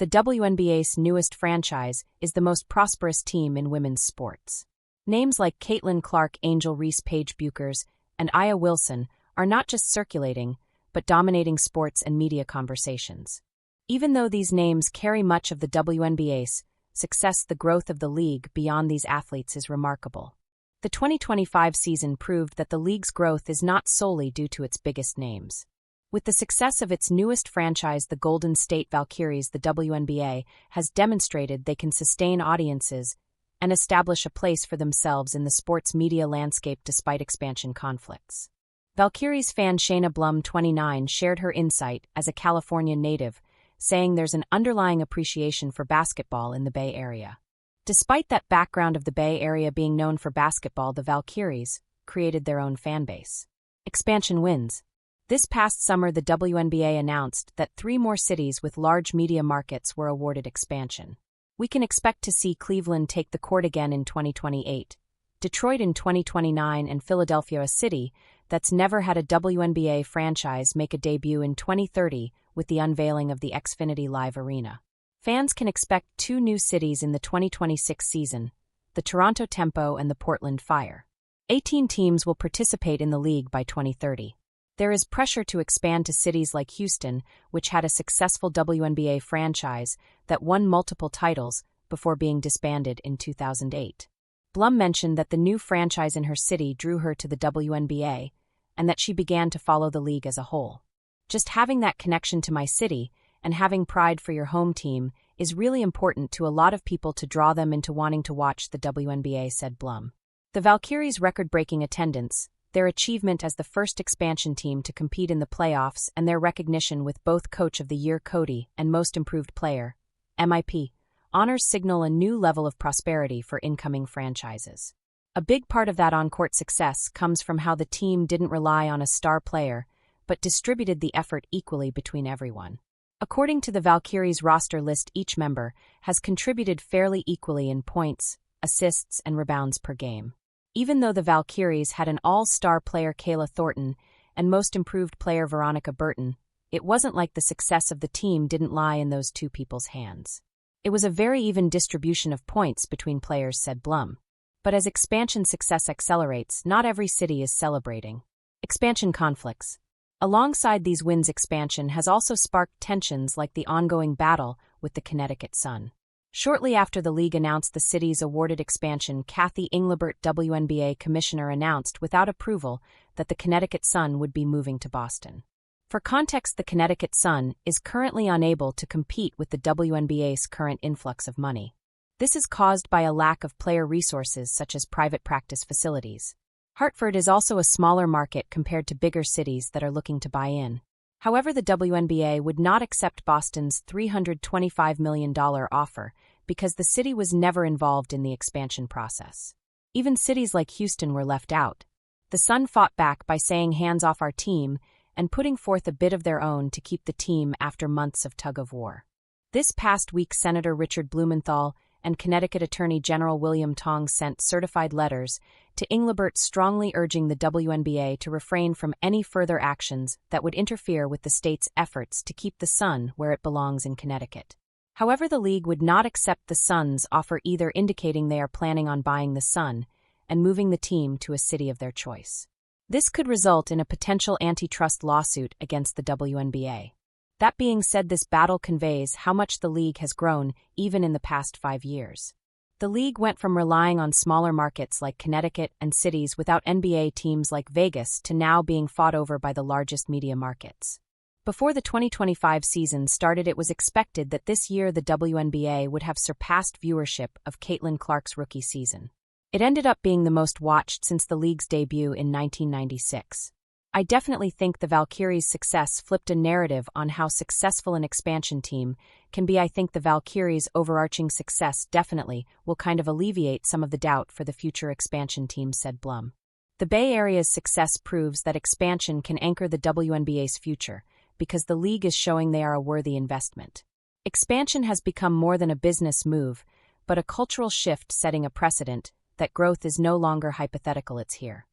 The WNBA's newest franchise is the most prosperous team in women's sports. Names like Caitlin Clark, Angel Reese, Paige Buchers, and Aya Wilson are not just circulating, but dominating sports and media conversations. Even though these names carry much of the WNBA's success, the growth of the league beyond these athletes is remarkable. The 2025 season proved that the league's growth is not solely due to its biggest names. With the success of its newest franchise, the Golden State Valkyries, the WNBA has demonstrated they can sustain audiences and establish a place for themselves in the sports media landscape despite expansion conflicts. Valkyries fan Shayna Blum, 29, shared her insight as a California native, saying there's an underlying appreciation for basketball in the Bay Area. Despite that background of the Bay Area being known for basketball, the Valkyries created their own fanbase. Expansion wins. This past summer, the WNBA announced that 3 more cities with large media markets were awarded expansion. We can expect to see Cleveland take the court again in 2028, Detroit in 2029, and Philadelphia, a city that's never had a WNBA franchise, make a debut in 2030 with the unveiling of the Xfinity Live Arena. Fans can expect 2 new cities in the 2026 season, the Toronto Tempo and the Portland Fire. 18 teams will participate in the league by 2030. There is pressure to expand to cities like Houston, which had a successful WNBA franchise that won multiple titles before being disbanded in 2008. Blum mentioned that the new franchise in her city drew her to the WNBA and that she began to follow the league as a whole. Just having that connection to my city and having pride for your home team is really important to a lot of people to draw them into wanting to watch the WNBA, said Blum. The Valkyries' record-breaking attendance, their achievement as the first expansion team to compete in the playoffs, and their recognition with both Coach of the Year Cody and Most Improved Player (MIP) honors signal a new level of prosperity for incoming franchises. A big part of that on-court success comes from how the team didn't rely on a star player, but distributed the effort equally between everyone. According to the Valkyries roster list, each member has contributed fairly equally in points, assists, and rebounds per game. Even though the Valkyries had an all-star player Kayla Thornton and Most Improved Player Veronica Burton, it wasn't like the success of the team didn't lie in those 2 people's hands. It was a very even distribution of points between players, said Blum. But as expansion success accelerates, not every city is celebrating. Expansion conflicts. Alongside these wins, expansion has also sparked tensions like the ongoing battle with the Connecticut Sun. Shortly after the league announced the city's awarded expansion, Kathy Engelbert, WNBA commissioner, announced without approval that the Connecticut Sun would be moving to Boston. For context, the Connecticut Sun is currently unable to compete with the WNBA's current influx of money. This is caused by a lack of player resources such as private practice facilities. Hartford is also a smaller market compared to bigger cities that are looking to buy in. However, the WNBA would not accept Boston's $325 million offer because the city was never involved in the expansion process. Even cities like Houston were left out. The Sun fought back by saying hands off our team and putting forth a bid of their own to keep the team after months of tug-of-war. This past week, Senator Richard Blumenthal and Connecticut Attorney General William Tong sent certified letters to Engelbert strongly urging the WNBA to refrain from any further actions that would interfere with the state's efforts to keep the Sun where it belongs in Connecticut. However, the league would not accept the Sun's offer either, indicating they are planning on buying the Sun and moving the team to a city of their choice. This could result in a potential antitrust lawsuit against the WNBA. That being said, this battle conveys how much the league has grown even in the past 5 years. The league went from relying on smaller markets like Connecticut and cities without NBA teams like Vegas to now being fought over by the largest media markets. Before the 2025 season started, it was expected that this year the WNBA would have surpassed viewership of Caitlin Clark's rookie season. It ended up being the most watched since the league's debut in 1996. I definitely think the Valkyries' success flipped a narrative on how successful an expansion team can be. I think the Valkyries' overarching success definitely will kind of alleviate some of the doubt for the future expansion team, said Blum. The Bay Area's success proves that expansion can anchor the WNBA's future because the league is showing they are a worthy investment. Expansion has become more than a business move, but a cultural shift, setting a precedent that growth is no longer hypothetical, it's here.